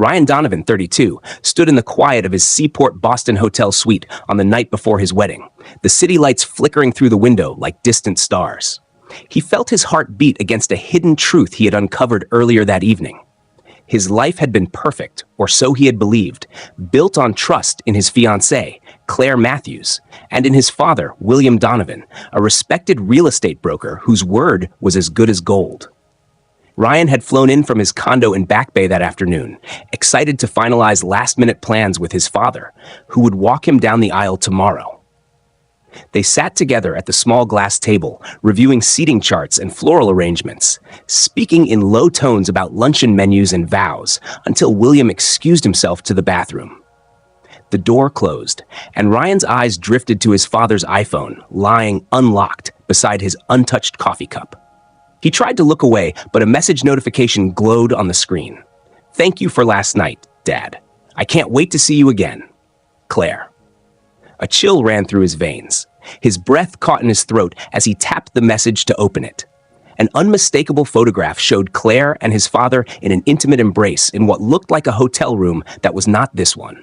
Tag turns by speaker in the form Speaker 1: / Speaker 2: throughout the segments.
Speaker 1: Ryan Donovan, 32, stood in the quiet of his Seaport Boston hotel suite on the night before his wedding, the city lights flickering through the window like distant stars. He felt his heart beat against a hidden truth he had uncovered earlier that evening. His life had been perfect, or so he had believed, built on trust in his fiancée, Claire Matthews, and in his father, William Donovan, a respected real estate broker whose word was as good as gold. Ryan had flown in from his condo in Back Bay that afternoon, excited to finalize last-minute plans with his father, who would walk him down the aisle tomorrow. They sat together at the small glass table, reviewing seating charts and floral arrangements, speaking in low tones about luncheon menus and vows, until William excused himself to the bathroom. The door closed, and Ryan's eyes drifted to his father's iPhone, lying unlocked beside his untouched coffee cup. He tried to look away, but a message notification glowed on the screen. "Thank you for last night, Dad. I can't wait to see you again. Claire." A chill ran through his veins. His breath caught in his throat as he tapped the message to open it. An unmistakable photograph showed Claire and his father in an intimate embrace in what looked like a hotel room that was not this one.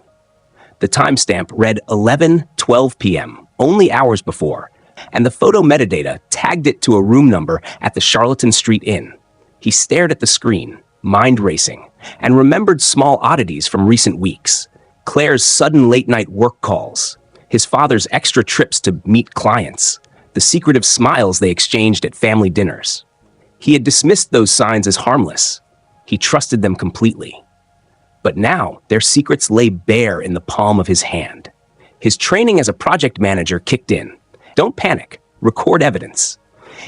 Speaker 1: The timestamp read 11:12 p.m., only hours before, and the photo metadata tagged it to a room number at the Charlatan Street Inn. He stared at the screen, mind racing, and remembered small oddities from recent weeks. Claire's sudden late-night work calls, his father's extra trips to meet clients, the secretive smiles they exchanged at family dinners. He had dismissed those signs as harmless. He trusted them completely. But now, their secrets lay bare in the palm of his hand. His training as a project manager kicked in. Don't panic. Record evidence.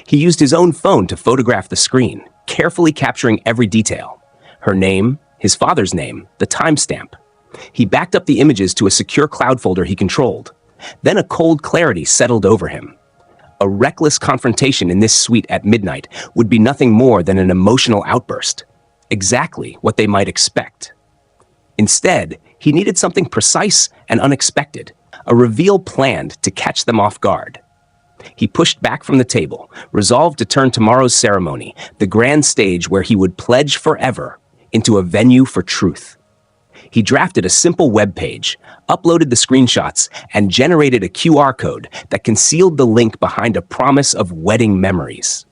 Speaker 1: He used his own phone to photograph the screen, carefully capturing every detail. Her name, his father's name, the timestamp. He backed up the images to a secure cloud folder he controlled. Then a cold clarity settled over him. A reckless confrontation in this suite at midnight would be nothing more than an emotional outburst. Exactly what they might expect. Instead, he needed something precise and unexpected, a reveal planned to catch them off guard. He pushed back from the table, resolved to turn tomorrow's ceremony, the grand stage where he would pledge forever, into a venue for truth. He drafted a simple web page, uploaded the screenshots, and generated a QR code that concealed the link behind a promise of wedding memories.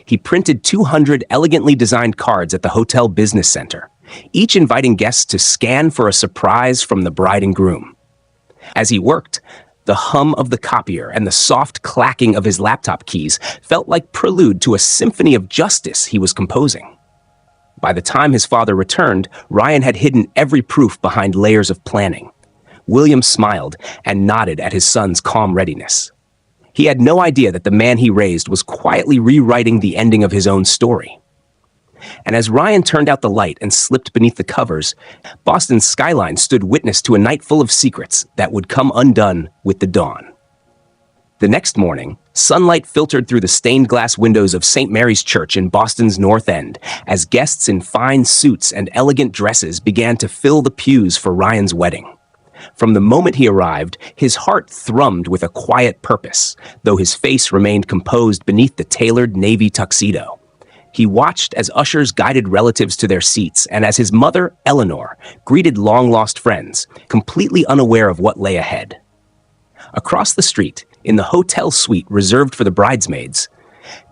Speaker 1: He printed 200 elegantly designed cards at the hotel business center, each inviting guests to scan for a surprise from the bride and groom. As he worked, the hum of the copier and the soft clacking of his laptop keys felt like prelude to a symphony of justice he was composing. By the time his father returned, Ryan had hidden every proof behind layers of planning. William smiled and nodded at his son's calm readiness. He had no idea that the man he raised was quietly rewriting the ending of his own story. And as Ryan turned out the light and slipped beneath the covers, Boston's skyline stood witness to a night full of secrets that would come undone with the dawn. The next morning, sunlight filtered through the stained glass windows of St. Mary's Church in Boston's North End as guests in fine suits and elegant dresses began to fill the pews for Ryan's wedding. From the moment he arrived, his heart thrummed with a quiet purpose, though his face remained composed beneath the tailored navy tuxedo. He watched as ushers guided relatives to their seats and as his mother, Eleanor, greeted long-lost friends, completely unaware of what lay ahead. Across the street, in the hotel suite reserved for the bridesmaids,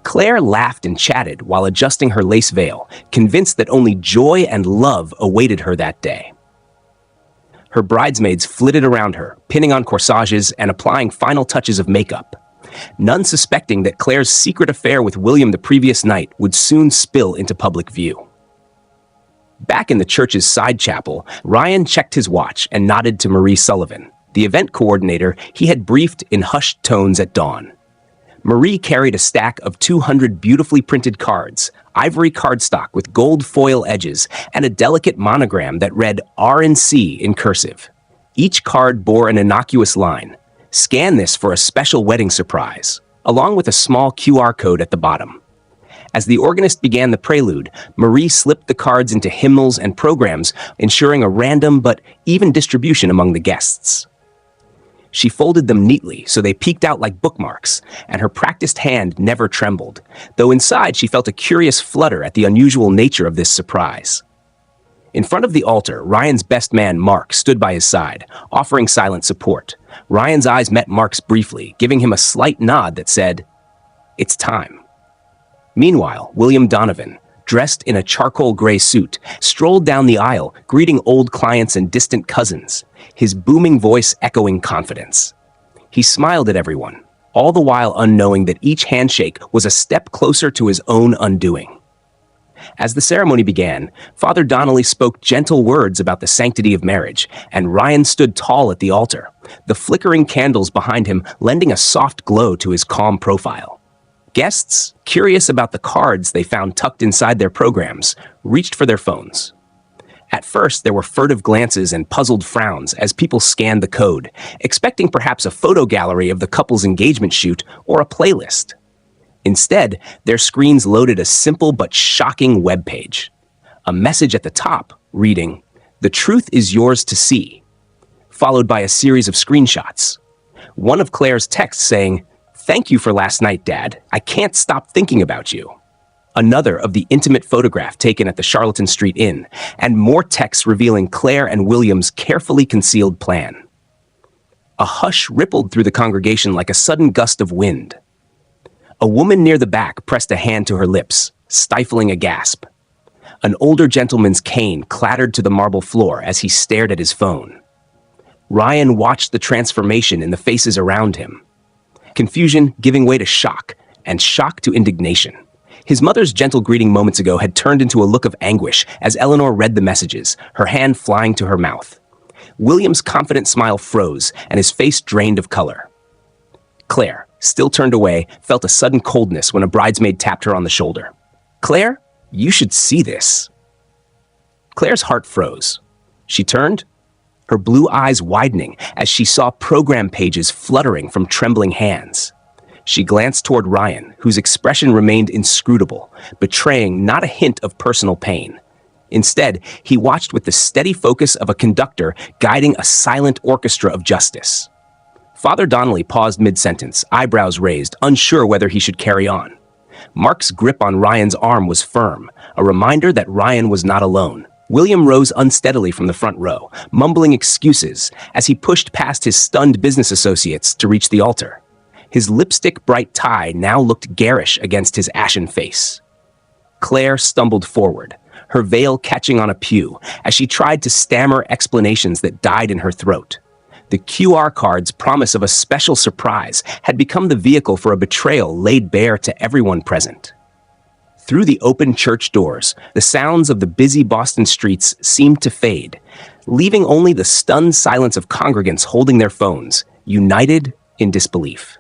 Speaker 1: Claire laughed and chatted while adjusting her lace veil, convinced that only joy and love awaited her that day. Her bridesmaids flitted around her, pinning on corsages and applying final touches of makeup, none suspecting that Claire's secret affair with William the previous night would soon spill into public view. Back in the church's side chapel, Ryan checked his watch and nodded to Marie Sullivan, the event coordinator he had briefed in hushed tones at dawn. Marie carried a stack of 200 beautifully printed cards, ivory cardstock with gold foil edges, and a delicate monogram that read R&C in cursive. Each card bore an innocuous line, "Scan this for a special wedding surprise," along with a small QR code at the bottom. As the organist began the prelude, Marie slipped the cards into hymnals and programs, ensuring a random but even distribution among the guests. She folded them neatly so they peeked out like bookmarks, and her practiced hand never trembled, though inside she felt a curious flutter at the unusual nature of this surprise. In front of the altar, Ryan's best man, Mark, stood by his side, offering silent support. Ryan's eyes met Mark's briefly, giving him a slight nod that said, "It's time." Meanwhile, William Donovan, dressed in a charcoal gray suit, strolled down the aisle, greeting old clients and distant cousins, his booming voice echoing confidence. He smiled at everyone, all the while unknowing that each handshake was a step closer to his own undoing. As the ceremony began, Father Donnelly spoke gentle words about the sanctity of marriage, and Ryan stood tall at the altar, the flickering candles behind him lending a soft glow to his calm profile. Guests, curious about the cards they found tucked inside their programs, reached for their phones. At first, there were furtive glances and puzzled frowns as people scanned the code, expecting perhaps a photo gallery of the couple's engagement shoot or a playlist. Instead, their screens loaded a simple but shocking webpage. A message at the top reading, "The truth is yours to see," followed by a series of screenshots. One of Claire's texts saying, "Thank you for last night, Dad. I can't stop thinking about you." Another of the intimate photograph taken at the Charlatan Street Inn, and more texts revealing Claire and William's carefully concealed plan. A hush rippled through the congregation like a sudden gust of wind. A woman near the back pressed a hand to her lips, stifling a gasp. An older gentleman's cane clattered to the marble floor as he stared at his phone. Ryan watched the transformation in the faces around him. Confusion giving way to shock, and shock to indignation. His mother's gentle greeting moments ago had turned into a look of anguish as Eleanor read the messages, her hand flying to her mouth. William's confident smile froze, and his face drained of color. Claire, still turned away, felt a sudden coldness when a bridesmaid tapped her on the shoulder. "Claire, you should see this." Claire's heart froze. She turned, her blue eyes widening as she saw program pages fluttering from trembling hands. She glanced toward Ryan, whose expression remained inscrutable, betraying not a hint of personal pain. Instead, he watched with the steady focus of a conductor guiding a silent orchestra of justice. Father Donnelly paused mid-sentence, eyebrows raised, unsure whether he should carry on. Mark's grip on Ryan's arm was firm, a reminder that Ryan was not alone. William rose unsteadily from the front row, mumbling excuses as he pushed past his stunned business associates to reach the altar. His lipstick-bright tie now looked garish against his ashen face. Claire stumbled forward, her veil catching on a pew as she tried to stammer explanations that died in her throat. The QR card's promise of a special surprise had become the vehicle for a betrayal laid bare to everyone present. Through the open church doors, the sounds of the busy Boston streets seemed to fade, leaving only the stunned silence of congregants holding their phones, united in disbelief.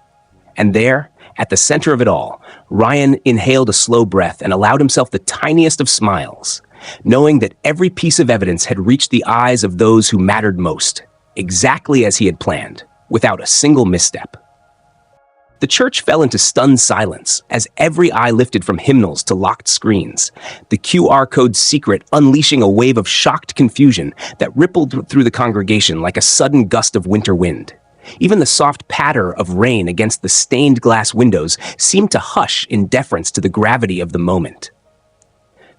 Speaker 1: And there, at the center of it all, Ryan inhaled a slow breath and allowed himself the tiniest of smiles, knowing that every piece of evidence had reached the eyes of those who mattered most, exactly as he had planned, without a single misstep. The church fell into stunned silence as every eye lifted from hymnals to locked screens, the QR code's secret unleashing a wave of shocked confusion that rippled through the congregation like a sudden gust of winter wind. Even the soft patter of rain against the stained glass windows seemed to hush in deference to the gravity of the moment.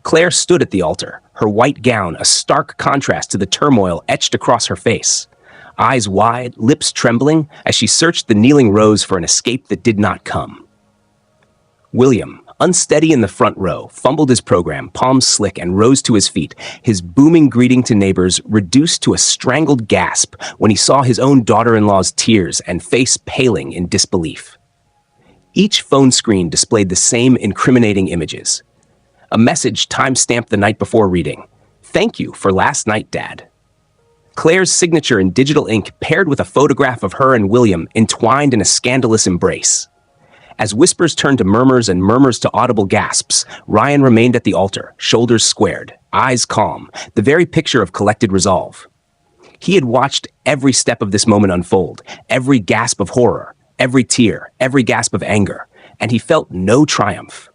Speaker 1: Claire stood at the altar, her white gown a stark contrast to the turmoil etched across her face. Eyes wide, lips trembling, as she searched the kneeling rows for an escape that did not come. William, unsteady in the front row, fumbled his program, palms slick, and rose to his feet, his booming greeting to neighbors reduced to a strangled gasp when he saw his own daughter-in-law's tears and face paling in disbelief. Each phone screen displayed the same incriminating images. A message time-stamped the night before reading, "Thank you for last night, Dad." Claire's signature in digital ink paired with a photograph of her and William entwined in a scandalous embrace. As whispers turned to murmurs and murmurs to audible gasps, Ryan remained at the altar, shoulders squared, eyes calm, the very picture of collected resolve. He had watched every step of this moment unfold, every gasp of horror, every tear, every gasp of anger, and he felt no triumph,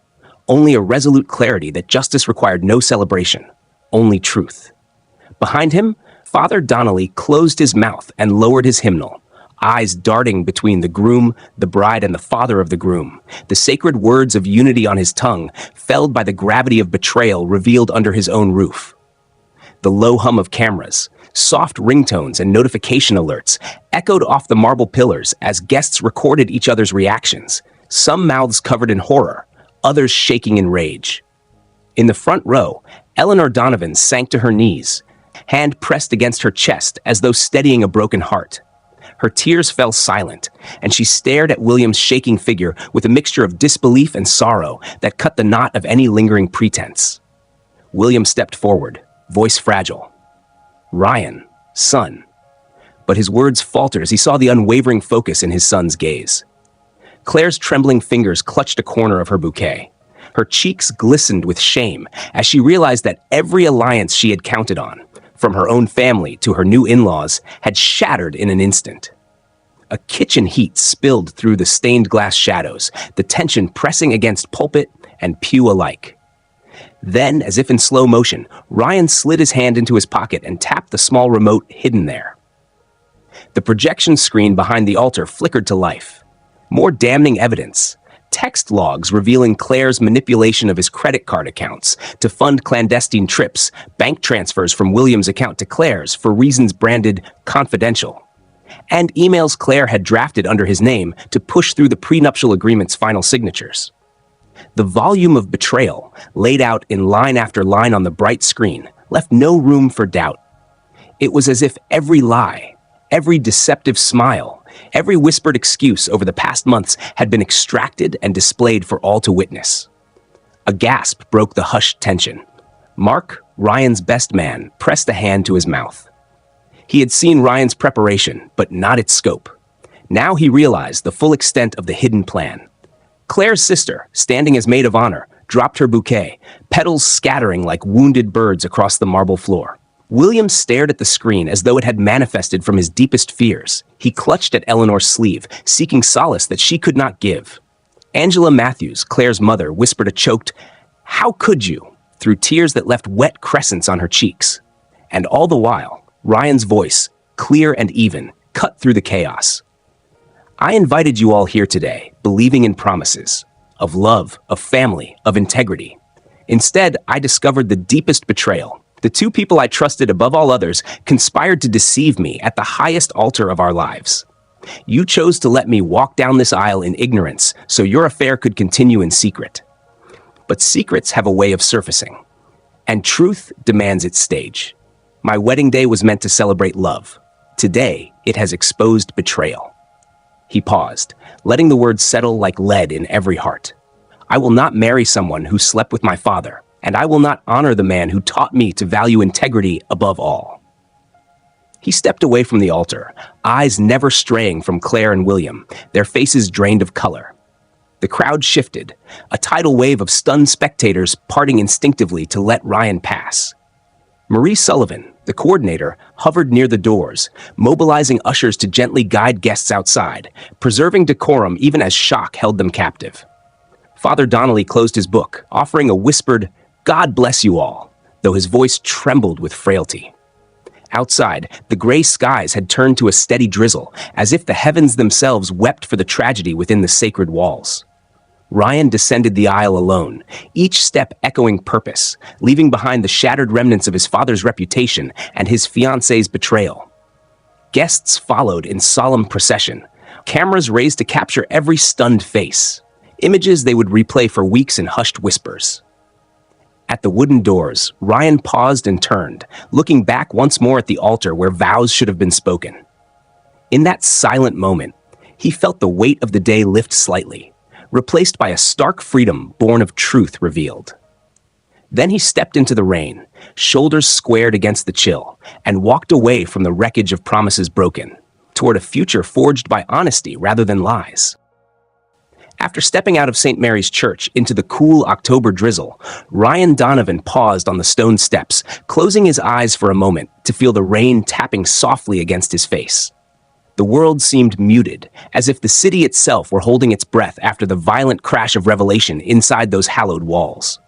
Speaker 1: only a resolute clarity that justice required no celebration, only truth. Behind him, Father Donnelly closed his mouth and lowered his hymnal, eyes darting between the groom, the bride, and the father of the groom, the sacred words of unity on his tongue, felled by the gravity of betrayal revealed under his own roof. The low hum of cameras, soft ringtones, and notification alerts echoed off the marble pillars as guests recorded each other's reactions, some mouths covered in horror, others shaking in rage. In the front row, Eleanor Donovan sank to her knees, hand pressed against her chest as though steadying a broken heart. Her tears fell silent, and she stared at William's shaking figure with a mixture of disbelief and sorrow that cut the knot of any lingering pretense. William stepped forward, voice fragile. "Ryan, son." But his words faltered as he saw the unwavering focus in his son's gaze. Claire's trembling fingers clutched a corner of her bouquet. Her cheeks glistened with shame as she realized that every alliance she had counted on, from her own family to her new in-laws, had shattered in an instant. A kitchen heat spilled through the stained glass shadows, the tension pressing against pulpit and pew alike. Then, as if in slow motion, Ryan slid his hand into his pocket and tapped the small remote hidden there. The projection screen behind the altar flickered to life. More damning evidence. Text logs revealing Claire's manipulation of his credit card accounts to fund clandestine trips, bank transfers from William's account to Claire's for reasons branded confidential, and emails Claire had drafted under his name to push through the prenuptial agreement's final signatures. The volume of betrayal, laid out in line after line on the bright screen, left no room for doubt. It was as if every lie, every deceptive smile, every whispered excuse over the past months had been extracted and displayed for all to witness. A gasp broke the hushed tension. Mark, Ryan's best man, pressed a hand to his mouth. He had seen Ryan's preparation, but not its scope. Now he realized the full extent of the hidden plan. Claire's sister, standing as maid of honor, dropped her bouquet, petals scattering like wounded birds across the marble floor. William stared at the screen as though it had manifested from his deepest fears. He clutched at Eleanor's sleeve, seeking solace that she could not give. Angela Matthews, Claire's mother, whispered a choked, "How could you?" through tears that left wet crescents on her cheeks. And all the while, Ryan's voice, clear and even, cut through the chaos. "I invited you all here today, believing in promises, of love, of family, of integrity. Instead, I discovered the deepest betrayal. The two people I trusted above all others conspired to deceive me at the highest altar of our lives. You chose to let me walk down this aisle in ignorance so your affair could continue in secret. But secrets have a way of surfacing, and truth demands its stage. My wedding day was meant to celebrate love. Today, it has exposed betrayal." He paused, letting the words settle like lead in every heart. "I will not marry someone who slept with my father, and I will not honor the man who taught me to value integrity above all." He stepped away from the altar, eyes never straying from Claire and William, their faces drained of color. The crowd shifted, a tidal wave of stunned spectators parting instinctively to let Ryan pass. Marie Sullivan, the coordinator, hovered near the doors, mobilizing ushers to gently guide guests outside, preserving decorum even as shock held them captive. Father Donnelly closed his book, offering a whispered, "God bless you all," though his voice trembled with frailty. Outside, the gray skies had turned to a steady drizzle, as if the heavens themselves wept for the tragedy within the sacred walls. Ryan descended the aisle alone, each step echoing purpose, leaving behind the shattered remnants of his father's reputation and his fiancée's betrayal. Guests followed in solemn procession, cameras raised to capture every stunned face, images they would replay for weeks in hushed whispers. At the wooden doors, Ryan paused and turned, looking back once more at the altar where vows should have been spoken. In that silent moment, he felt the weight of the day lift slightly, replaced by a stark freedom born of truth revealed. Then he stepped into the rain, shoulders squared against the chill, and walked away from the wreckage of promises broken, toward a future forged by honesty rather than lies. After stepping out of St. Mary's Church into the cool October drizzle, Ryan Donovan paused on the stone steps, closing his eyes for a moment to feel the rain tapping softly against his face. The world seemed muted, as if the city itself were holding its breath after the violent crash of revelation inside those hallowed walls.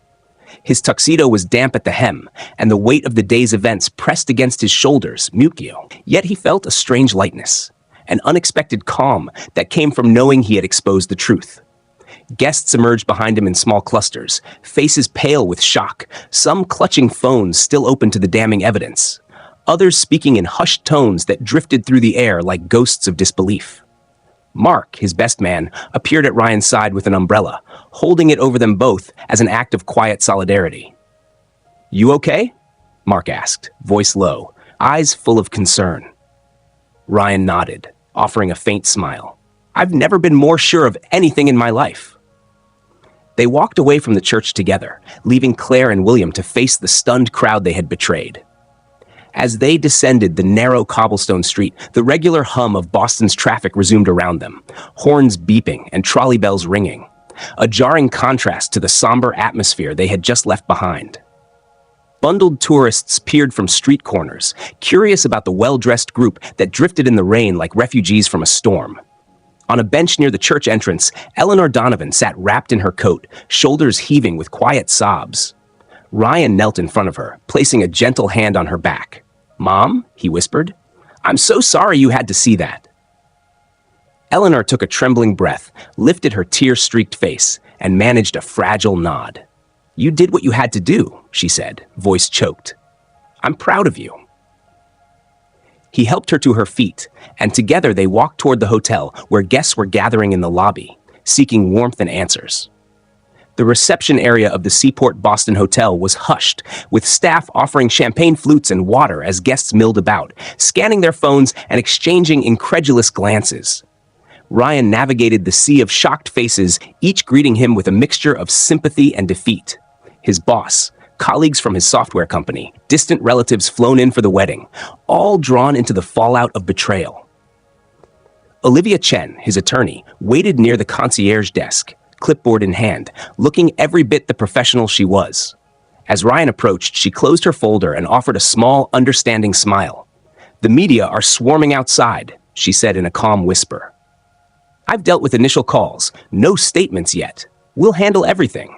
Speaker 1: His tuxedo was damp at the hem, and the weight of the day's events pressed against his shoulders, mukio. Yet he felt a strange lightness, an unexpected calm that came from knowing he had exposed the truth. Guests emerged behind him in small clusters, faces pale with shock, some clutching phones still open to the damning evidence, others speaking in hushed tones that drifted through the air like ghosts of disbelief. Mark, his best man, appeared at Ryan's side with an umbrella, holding it over them both as an act of quiet solidarity. "You okay?" Mark asked, voice low, eyes full of concern. Ryan nodded, offering a faint smile. "I've never been more sure of anything in my life." They walked away from the church together, leaving Claire and William to face the stunned crowd they had betrayed. As they descended the narrow cobblestone street, the regular hum of Boston's traffic resumed around them, horns beeping and trolley bells ringing, a jarring contrast to the somber atmosphere they had just left behind. Bundled tourists peered from street corners, curious about the well-dressed group that drifted in the rain like refugees from a storm. On a bench near the church entrance, Eleanor Donovan sat wrapped in her coat, shoulders heaving with quiet sobs. Ryan knelt in front of her, placing a gentle hand on her back. "Mom," he whispered, "I'm so sorry you had to see that." Eleanor took a trembling breath, lifted her tear-streaked face, and managed a fragile nod. "You did what you had to do," she said, voice choked. "I'm proud of you." He helped her to her feet, and together they walked toward the hotel where guests were gathering in the lobby, seeking warmth and answers. The reception area of the Seaport Boston Hotel was hushed, with staff offering champagne flutes and water as guests milled about, scanning their phones and exchanging incredulous glances. Ryan navigated the sea of shocked faces, each greeting him with a mixture of sympathy and defeat. His boss, colleagues from his software company, distant relatives flown in for the wedding, all drawn into the fallout of betrayal. Olivia Chen, his attorney, waited near the concierge desk, clipboard in hand, looking every bit the professional she was. As Ryan approached, she closed her folder and offered a small, understanding smile. "The media are swarming outside," she said in a calm whisper. "I've dealt with initial calls, no statements yet. We'll handle everything."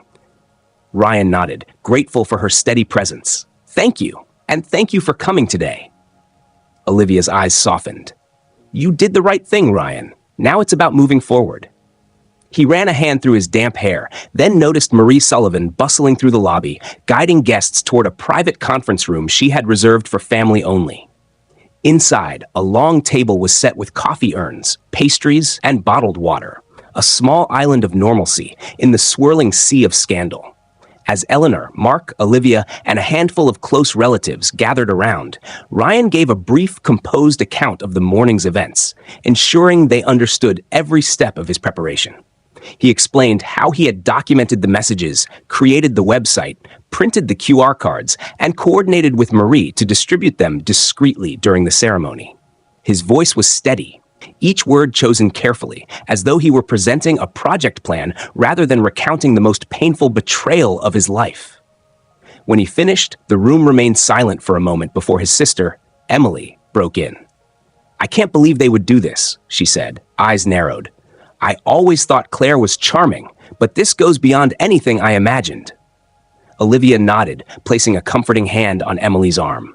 Speaker 1: Ryan nodded, grateful for her steady presence. "Thank you, and thank you for coming today." Olivia's eyes softened. "You did the right thing, Ryan. Now it's about moving forward." He ran a hand through his damp hair, then noticed Marie Sullivan bustling through the lobby, guiding guests toward a private conference room she had reserved for family only. Inside, a long table was set with coffee urns, pastries, and bottled water, a small island of normalcy in the swirling sea of scandal. As Eleanor, Mark, Olivia, and a handful of close relatives gathered around, Ryan gave a brief, composed account of the morning's events, ensuring they understood every step of his preparation. He explained how he had documented the messages, created the website, printed the QR cards, and coordinated with Marie to distribute them discreetly during the ceremony. His voice was steady, each word chosen carefully, as though he were presenting a project plan rather than recounting the most painful betrayal of his life. When he finished, the room remained silent for a moment before his sister, Emily, broke in. "I can't believe they would do this," she said, eyes narrowed. "I always thought Claire was charming, but this goes beyond anything I imagined." Olivia nodded, placing a comforting hand on Emily's arm.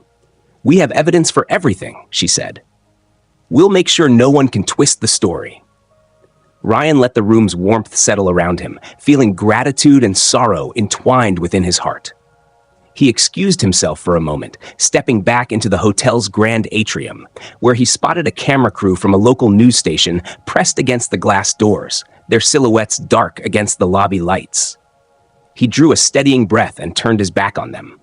Speaker 1: "We have evidence for everything," she said. "We'll make sure no one can twist the story." Ryan let the room's warmth settle around him, feeling gratitude and sorrow entwined within his heart. He excused himself for a moment, stepping back into the hotel's grand atrium, where he spotted a camera crew from a local news station pressed against the glass doors, their silhouettes dark against the lobby lights. He drew a steadying breath and turned his back on them,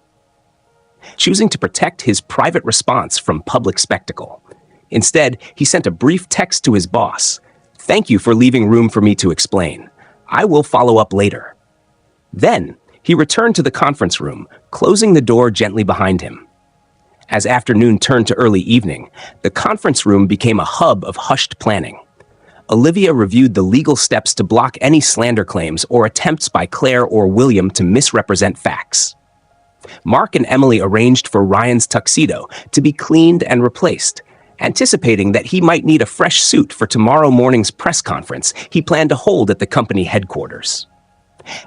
Speaker 1: choosing to protect his private response from public spectacle. Instead, he sent a brief text to his boss. "Thank you for leaving room for me to explain. I will follow up later." Then, he returned to the conference room, closing the door gently behind him. As afternoon turned to early evening, the conference room became a hub of hushed planning. Olivia reviewed the legal steps to block any slander claims or attempts by Claire or William to misrepresent facts. Mark and Emily arranged for Ryan's tuxedo to be cleaned and replaced, anticipating that he might need a fresh suit for tomorrow morning's press conference he planned to hold at the company headquarters.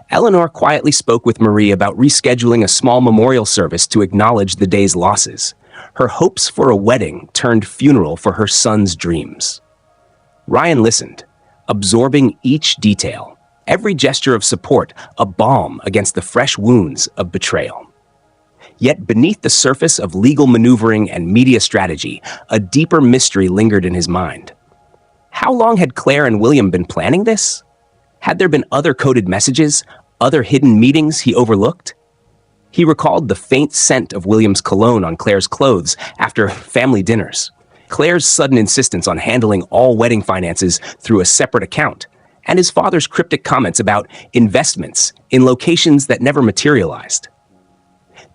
Speaker 1: Eleanor quietly spoke with Marie about rescheduling a small memorial service to acknowledge the day's losses. Her hopes for a wedding turned funeral for her son's dreams. Ryan listened, absorbing each detail, every gesture of support a balm against the fresh wounds of betrayal. Yet beneath the surface of legal maneuvering and media strategy, a deeper mystery lingered in his mind. How long had Claire and William been planning this? Had there been other coded messages, other hidden meetings he overlooked? He recalled the faint scent of William's cologne on Claire's clothes after family dinners, Claire's sudden insistence on handling all wedding finances through a separate account, and his father's cryptic comments about investments in locations that never materialized.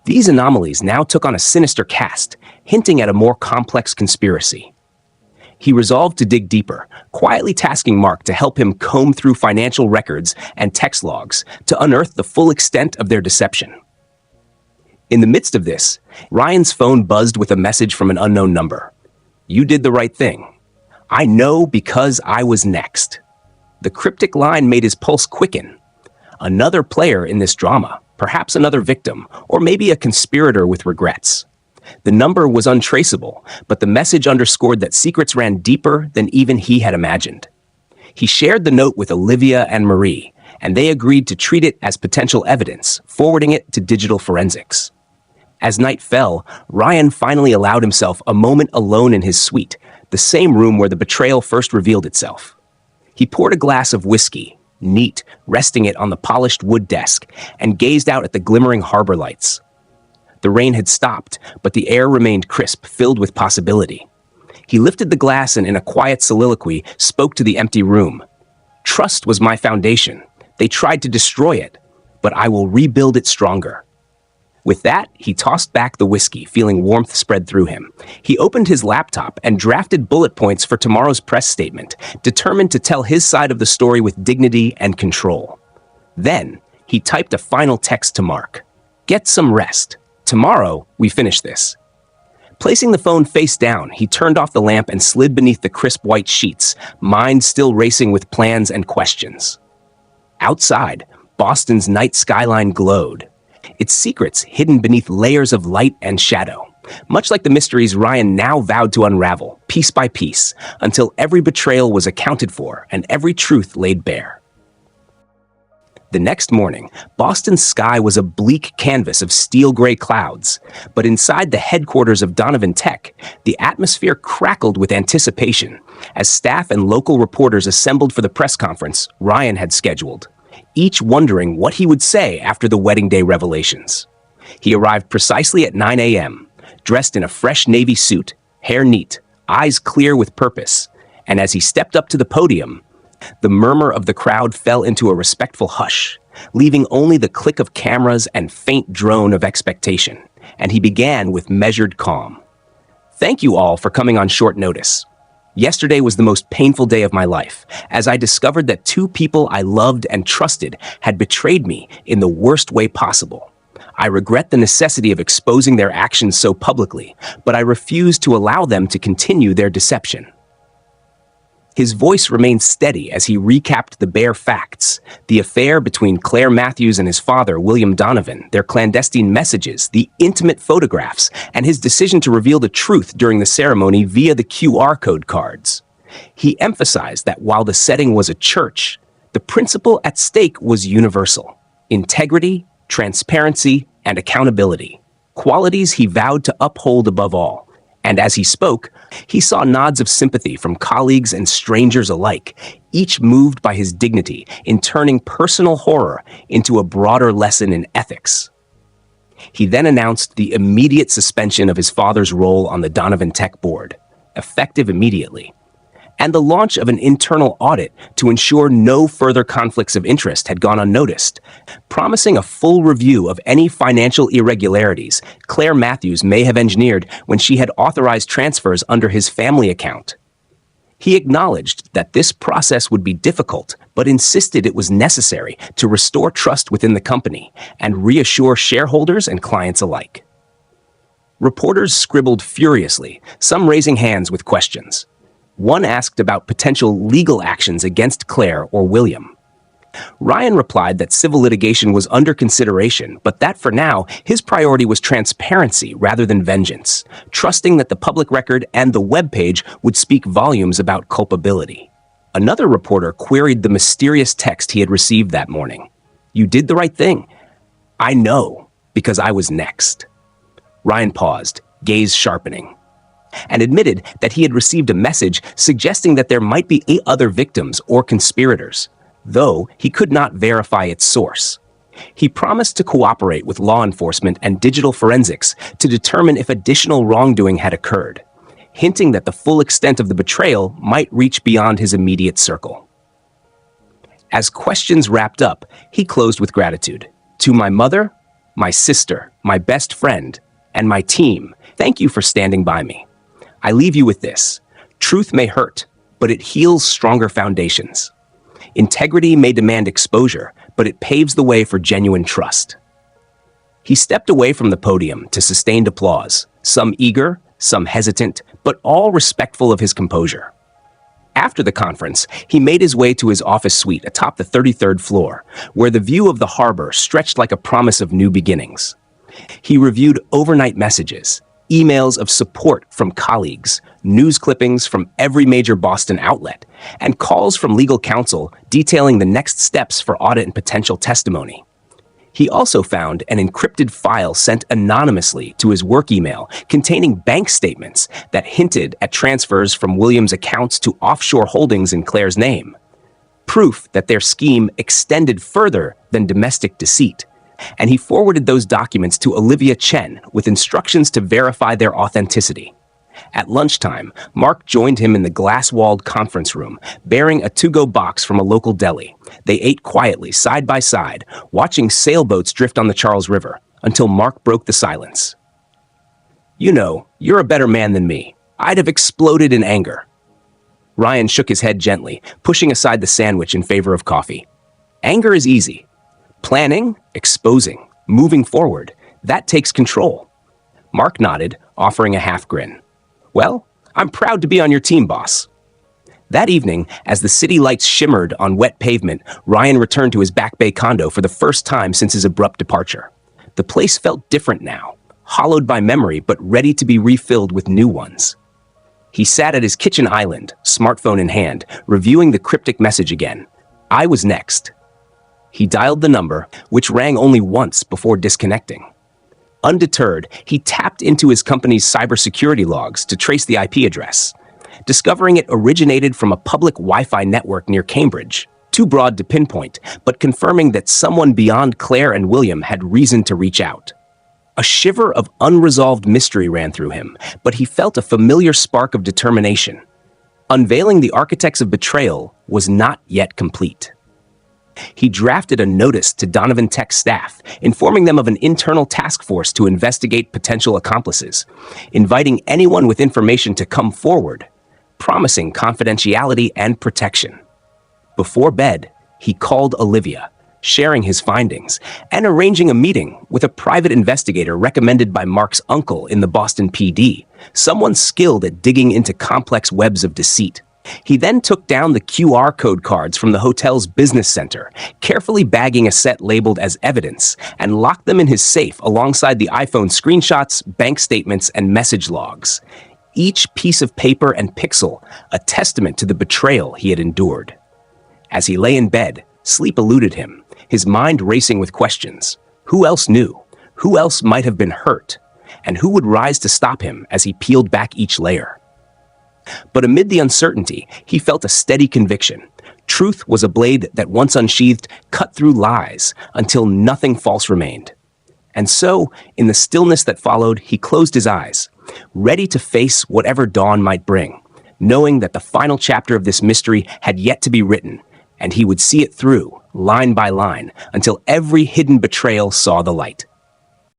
Speaker 1: These anomalies now took on a sinister cast, hinting at a more complex conspiracy. He resolved to dig deeper, quietly tasking Mark to help him comb through financial records and text logs to unearth the full extent of their deception. In the midst of this, Ryan's phone buzzed with a message from an unknown number. "You did the right thing. I know because I was next." The cryptic line made his pulse quicken. Another player in this drama, perhaps another victim, or maybe a conspirator with regrets. The number was untraceable, but the message underscored that secrets ran deeper than even he had imagined. He shared the note with Olivia and Marie, and they agreed to treat it as potential evidence, forwarding it to digital forensics. As night fell, Ryan finally allowed himself a moment alone in his suite, the same room where the betrayal first revealed itself. He poured a glass of whiskey, neat, resting it on the polished wood desk, and gazed out at the glimmering harbor lights. The rain had stopped, but the air remained crisp, filled with possibility. He lifted the glass and in a quiet soliloquy spoke to the empty room. "Trust was my foundation. They tried to destroy it, but I will rebuild it stronger." With that, he tossed back the whiskey, feeling warmth spread through him. He opened his laptop and drafted bullet points for tomorrow's press statement, determined to tell his side of the story with dignity and control. Then, he typed a final text to Mark. "Get some rest. Tomorrow, we finish this." Placing the phone face down, he turned off the lamp and slid beneath the crisp white sheets, mind still racing with plans and questions. Outside, Boston's night skyline glowed, its secrets hidden beneath layers of light and shadow, much like the mysteries Ryan now vowed to unravel, piece by piece, until every betrayal was accounted for and every truth laid bare. The next morning, Boston's sky was a bleak canvas of steel-gray clouds, but inside the headquarters of Donovan Tech, the atmosphere crackled with anticipation as staff and local reporters assembled for the press conference Ryan had scheduled, each wondering what he would say after the wedding day revelations. He arrived precisely at 9 a.m., dressed in a fresh navy suit, hair neat, eyes clear with purpose, and as he stepped up to the podium, the murmur of the crowd fell into a respectful hush, leaving only the click of cameras and faint drone of expectation, and he began with measured calm. "Thank you all for coming on short notice. Yesterday was the most painful day of my life, as I discovered that two people I loved and trusted had betrayed me in the worst way possible. I regret the necessity of exposing their actions so publicly, but I refuse to allow them to continue their deception." His voice remained steady as he recapped the bare facts: the affair between Claire Matthews and his father, William Donovan, their clandestine messages, the intimate photographs, and his decision to reveal the truth during the ceremony via the QR code cards. He emphasized that while the setting was a church, the principle at stake was universal: integrity, transparency, and accountability, qualities he vowed to uphold above all. And as he spoke, he saw nods of sympathy from colleagues and strangers alike, each moved by his dignity in turning personal horror into a broader lesson in ethics. He then announced the immediate suspension of his father's role on the Donovan Tech board, effective immediately, and the launch of an internal audit to ensure no further conflicts of interest had gone unnoticed, promising a full review of any financial irregularities Claire Matthews may have engineered when she had authorized transfers under his family account. He acknowledged that this process would be difficult, but insisted it was necessary to restore trust within the company and reassure shareholders and clients alike. Reporters scribbled furiously, some raising hands with questions. One asked about potential legal actions against Claire or William. Ryan replied that civil litigation was under consideration, but that for now, his priority was transparency rather than vengeance, trusting that the public record and the webpage would speak volumes about culpability. Another reporter queried the mysterious text he had received that morning. "You did the right thing." "I know, because I was next." Ryan paused, gaze sharpening, and admitted that he had received a message suggesting that there might be 8 other victims or conspirators, though he could not verify its source. He promised to cooperate with law enforcement and digital forensics to determine if additional wrongdoing had occurred, hinting that the full extent of the betrayal might reach beyond his immediate circle. As questions wrapped up, he closed with gratitude. "To my mother, my sister, my best friend, and my team, thank you for standing by me. I leave you with this. Truth may hurt, but it heals stronger foundations. Integrity may demand exposure, but it paves the way for genuine trust." He stepped away from the podium to sustained applause, some eager, some hesitant, but all respectful of his composure. After the conference, he made his way to his office suite atop the 33rd floor, where the view of the harbor stretched like a promise of new beginnings. He reviewed overnight messages, emails of support from colleagues, news clippings from every major Boston outlet, and calls from legal counsel detailing the next steps for audit and potential testimony. He also found an encrypted file sent anonymously to his work email containing bank statements that hinted at transfers from Williams' accounts to offshore holdings in Claire's name. Proof that their scheme extended further than domestic deceit. And he forwarded those documents to Olivia Chen with instructions to verify their authenticity. At lunchtime, Mark joined him in the glass-walled conference room, bearing a to-go box from a local deli. They ate quietly, side by side, watching sailboats drift on the Charles River, until Mark broke the silence. "You know, you're a better man than me. I'd have exploded in anger." Ryan shook his head gently, pushing aside the sandwich in favor of coffee. "Anger is easy. Planning, exposing, moving forward, that takes control." Mark nodded, offering a half grin. "Well, I'm proud to be on your team, boss." That evening, as the city lights shimmered on wet pavement, Ryan returned to his Back Bay condo for the first time since his abrupt departure. The place felt different now, hollowed by memory but ready to be refilled with new ones. He sat at his kitchen island, smartphone in hand, reviewing the cryptic message again. "I was next." He dialed the number, which rang only once before disconnecting. Undeterred, he tapped into his company's cybersecurity logs to trace the IP address, discovering it originated from a public Wi-Fi network near Cambridge, too broad to pinpoint, but confirming that someone beyond Claire and William had reason to reach out. A shiver of unresolved mystery ran through him, but he felt a familiar spark of determination. Unveiling the architects of betrayal was not yet complete. He drafted a notice to Donovan Tech's staff, informing them of an internal task force to investigate potential accomplices, inviting anyone with information to come forward, promising confidentiality and protection. Before bed, he called Olivia, sharing his findings, and arranging a meeting with a private investigator recommended by Mark's uncle in the Boston PD, someone skilled at digging into complex webs of deceit. He then took down the QR code cards from the hotel's business center, carefully bagging a set labeled as evidence, and locked them in his safe alongside the iPhone screenshots, bank statements, and message logs. Each piece of paper and pixel a testament to the betrayal he had endured. As he lay in bed, sleep eluded him, his mind racing with questions. Who else knew? Who else might have been hurt? And who would rise to stop him as he peeled back each layer? But amid the uncertainty, he felt a steady conviction. Truth was a blade that, once unsheathed, cut through lies until nothing false remained. And so, in the stillness that followed, he closed his eyes, ready to face whatever dawn might bring, knowing that the final chapter of this mystery had yet to be written, and he would see it through, line by line, until every hidden betrayal saw the light.